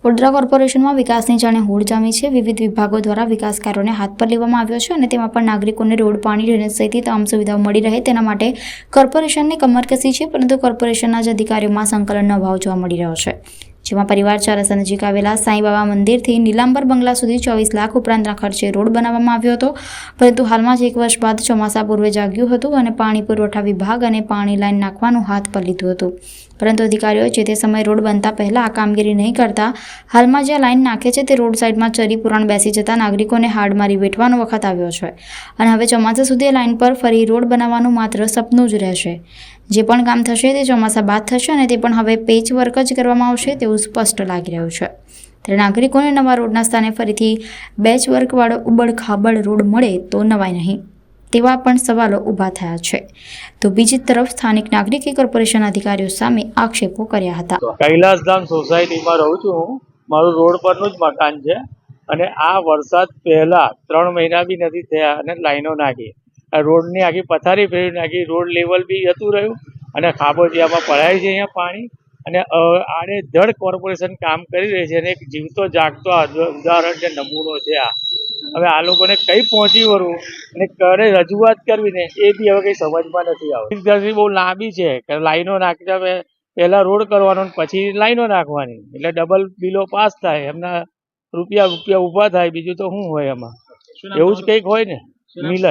વડોદરા કોર્પોરેશનમાં વિકાસની જાણે હોડ જામી છે। વિવિધ વિભાગો દ્વારા વિકાસ કાર્યોને હાથ પર લેવામાં આવ્યો છે અને તેમાં પણ નાગરિકોને રોડ, પાણી, ડ્રેનેજ સહિતની તમામ સુવિધાઓ મળી રહે તેના માટે કોર્પોરેશનની કમર કસી છે, પરંતુ કોર્પોરેશનના જ અધિકારીઓમાં સંકલનનો અભાવ જોવા મળી રહ્યો છે। જેમાં પરિવાર ચારસા નજીક આવેલા સાંઈબાબા મંદિરથી નીલાંબર બંગલા સુધી 24 લાખ ઉપરાંતના ખર્ચે રોડ બનાવવામાં આવ્યો હતો, પરંતુ હાલમાં જ 1 વર્ષ બાદ ચોમાસા પૂર્વે જાગ્યું હતું અને પાણી પુરવઠા વિભાગ અને પાણી લાઈન નાખવાનું હાથ પર લીધું હતું, પરંતુ અધિકારીઓ જે તે સમયે રોડ બનતા પહેલા આ કામગીરી નહીં કરતા હાલમાં જ્યાં લાઈન નાખે છે તે રોડ સાઈડમાં ચરી પુરાણ બેસી જતા નાગરિકોને હાડ મારી વેઠવાનો વખત આવ્યો છે અને હવે ચોમાસા સુધી લાઈન પર ફરી રોડ બનાવવાનું માત્ર સપનું જ રહેશે। જે પણ કામ થશે તે ચોમાસા બાદ થશે અને તે પણ હવે પેચ વર્ક જ કરવામાં આવશે તેવું સ્પષ્ટ લાગી રહ્યું છે। ત્યારે નાગરિકોને નવા રોડના સ્થાને ફરીથી બેચ વર્કવાળો ઉબડ-ખાબડ રોડ મળે તો નવાય નહીં તેવા પણ સવાલો ઊભા થયા છે। તો બીજી તરફ સ્થાનિક નાગરિકે કોર્પોરેશન અધિકારીઓ સામે આક્ષેપો કર્યા હતા। કૈલાસધામ સોસાયટીમાં રહું છું હું, મારું રોડ પરનું જ મકાન છે અને આ વરસાદ પહેલા 3 મહિના બી નથી થયા અને લાઈનો નાખી, રોડની આખી પથારી ફેરવી નાખી, રોડ લેવલ બી જતું રહ્યું અને ખાબોચિયામાં પડાય છે અહીંયા પાણી અને આડેધડ કોર્પોરેશન કામ કરી રહી છે અને એક જીવતો જાગતો ઉદાહરણ છે, નમૂનો છે આ। હવે આ લોકોને કઈ પહોંચી વળવું અને કરે રજૂઆત કરવી ને એ બી હવે કઈ સમજમાં નથી આવતી। બહુ લાંબી છે કે લાઈનો નાખતા પહેલા રોડ કરવાનો પછી લાઈનો નાખવાની, એટલે ડબલ બિલો પાસ થાય, એમના રૂપિયા ઊભા થાય, બીજું તો શું હોય એમાં, એવું જ કંઈક હોય ને। મિલન।